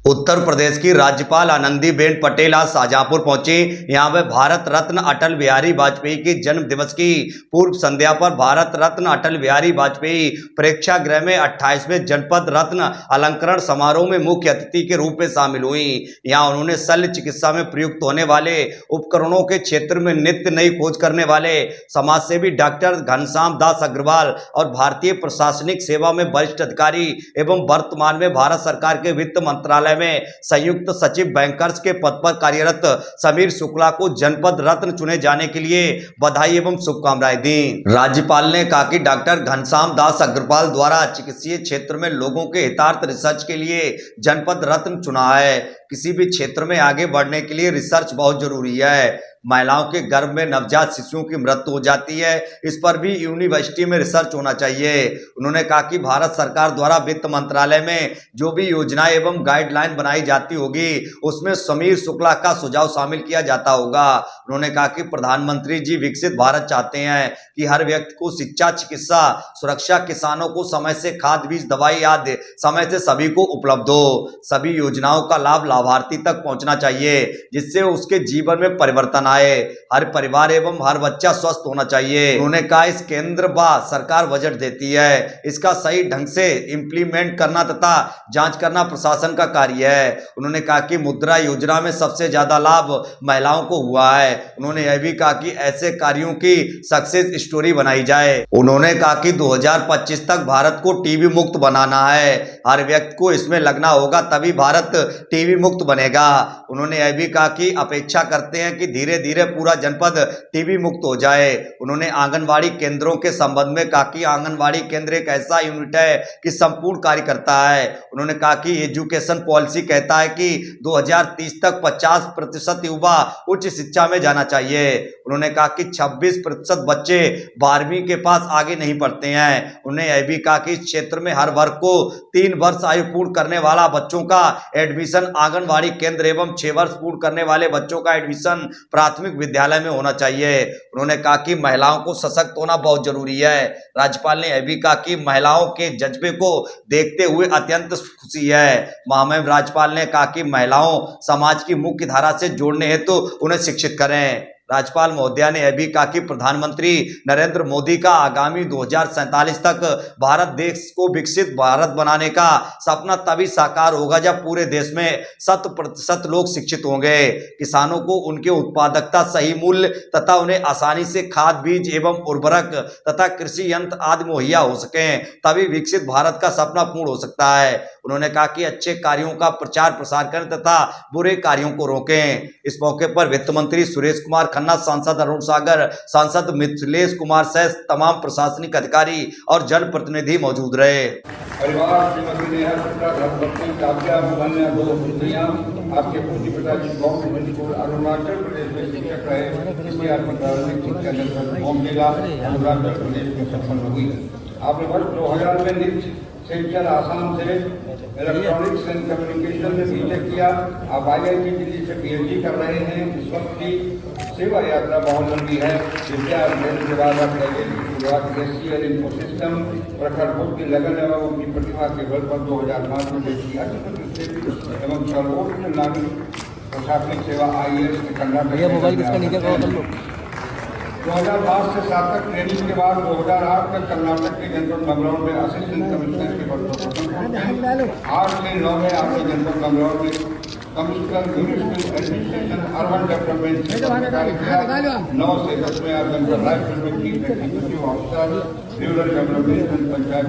उत्तर प्रदेश की राज्यपाल आनंदीबेन पटेल आज शाहजहांपुर पहुंची। यहां वे भारत रत्न अटल बिहारी वाजपेयी के जन्म दिवस की पूर्व संध्या पर भारत रत्न अटल बिहारी वाजपेयी प्रेक्षागृह में 28वें जनपद रत्न अलंकरण समारोह में मुख्य अतिथि के रूप में शामिल हुई। यहां उन्होंने शल्य चिकित्सा में प्रयुक्त होने वाले उपकरणों के क्षेत्र में नित्य नई खोज करने वाले समाजसेवी डॉक्टर घनश्याम दास अग्रवाल और भारतीय प्रशासनिक सेवा में वरिष्ठ अधिकारी एवं वर्तमान में भारत सरकार के वित्त मंत्रालय में संयुक्त सचिव बैंकर्स के पद पर कार्यरत समीर शुक्ला को जनपद रत्न चुने जाने के लिए बधाई एवं शुभकामनाएं दी। राज्यपाल ने कहा कि डॉक्टर घनश्याम दास अग्रवाल द्वारा चिकित्सीय क्षेत्र में लोगों के हितार्थ रिसर्च के लिए जनपद रत्न चुना है। किसी भी क्षेत्र में आगे बढ़ने के लिए रिसर्च बहुत जरूरी है। महिलाओं के गर्भ में नवजात शिशुओं की मृत्यु हो जाती है, इस पर भी यूनिवर्सिटी में रिसर्च होना चाहिए। उन्होंने कहा कि भारत सरकार द्वारा वित्त मंत्रालय में जो भी योजनाएं एवं गाइडलाइन बनाई जाती होगी उसमें समीर शुक्ला का सुझाव शामिल किया जाता होगा। उन्होंने कहा कि प्रधानमंत्री जी विकसित भारत चाहते हैं कि हर व्यक्ति को शिक्षा, चिकित्सा, सुरक्षा, किसानों को समय से खाद, बीज, दवाई आदि समय से सभी को उपलब्ध हो। सभी योजनाओं का लाभ लाभार्थी तक पहुंचना चाहिए जिससे उसके जीवन में परिवर्तन आए। हर परिवार एवं हर बच्चा स्वस्थ होना चाहिए। उन्होंने कहा इस केंद्र व सरकार बजट देती है, इसका सही ढंग से इंप्लीमेंट करना तथा जांच करना प्रशासन का कार्य है। उन्होंने कहा कि मुद्रा योजना में सबसे ज्यादा लाभ महिलाओं को हुआ है। उन्होंने यह भी कहा कि ऐसे कार्यों की सक्सेस स्टोरी बनाई जाए। उन्होंने कहा कि 2025 तक भारत को टीबी मुक्त बनाना है। हर व्यक्ति को इसमें लगना होगा तभी भारत टीबी मुक्त बनेगा। उन्होंने यह भी कहा कि अपेक्षा करते हैं कि धीरे धीरे पूरा जनपद टीबी मुक्त हो जाए। उन्होंने आंगनवाड़ी केंद्रों के संबंध में कहा कि आंगनवाड़ी केंद्र एक ऐसा यूनिट है कि संपूर्ण कार्य करता है। उन्होंने कहा कि एजुकेशन पॉलिसी कहता है कि 2030 तक 50% युवा उच्च शिक्षा में जाना चाहिए। उन्होंने कहा कि 26% बच्चे 12वीं के पास आगे नहीं पढ़ते हैं। उन्होंने यह भी कहा कि इस क्षेत्र में हर वर्ग को 3 वर्ष आयु पूर्ण करने वाला बच्चों का एडमिशन आंगनवाड़ी केंद्र एवं 6 वर्ष पूर्ण करने वाले बच्चों का एडमिशन प्राथमिक विद्यालय में होना चाहिए। उन्होंने कहा कि महिलाओं को सशक्त होना बहुत जरूरी है। राज्यपाल ने यह भी कहा कि महिलाओं के जज्बे को देखते हुए अत्यंत खुशी है। महामहिम राज्यपाल ने कहा कि महिलाओं समाज की मुख्य धारा से जोड़ने हेतु उन्हें शिक्षित करें। राज्यपाल महोदया ने यह भी कहा कि प्रधानमंत्री नरेंद्र मोदी का आगामी 2047 तक भारत देश को विकसित भारत बनाने का सपना तभी साकार होगा जब पूरे देश में 100% लोग शिक्षित होंगे। किसानों को उनके उत्पादकता, सही मूल्य तथा उन्हें आसानी से खाद, बीज एवं उर्वरक तथा कृषि यंत्र आदि मुहैया हो सकें, तभी विकसित भारत का सपना पूर्ण हो सकता है। उन्होंने कहा कि अच्छे कार्यों का प्रचार प्रसार करें तथा बुरे कार्यों को रोकें। इस मौके पर वित्त मंत्री सुरेश कुमार खन्ना, सांसद अरुण सागर, सांसद मिथिलेश कुमार सहित तमाम प्रशासनिक अधिकारी और जनप्रतिनिधि मौजूद रहे। परिवार श्रीमती नेहा शुक्ला धर्मपत्नी काव्या मुहन्या दो पुत्रियां आपके पूज्य पिताजी अरुणाचल प्रदेश में शिक्षक रहे, इसलिए आपकी प्रारंभिक शिक्षा जनपद बॉम्ब जिला अरुणाचल प्रदेश में संपन्न हुई। आपने वर्ष 2000 में निफ्ट सेंटर आसाम से इलेक्ट्रॉनिक्स एंड कम्युनिकेशन में बीटेक किया। आप IIT दिल्ली से PhD कर रहे हैं। इस वक्त की सेवा यात्रा बहुत लंबी है। विद्या अध्ययन के बाद आप एससीएल इन्फोसिस्टम प्रखर बुद्ध की लगन एवं उनकी प्रतिभा के बल पर 2005 में देश की अतिप्रतिष्ठित एवं सर्वोच्च नागरिक प्रशासनिक सेवा IAS के कर्नाटक 2005 से 7 तक ट्रेनिंग के बाद 2008 तक कर्नाटक के जनपद मंगलौर में असिस्टेंट कमिश्नर के पद पर 8 से 9 में आपने जनपद मंगलौर में commissioner municipal administration urban development से कार्य किया। 9 से 10 में आप जनपद रायपुर में chief executive officer rural development panchayat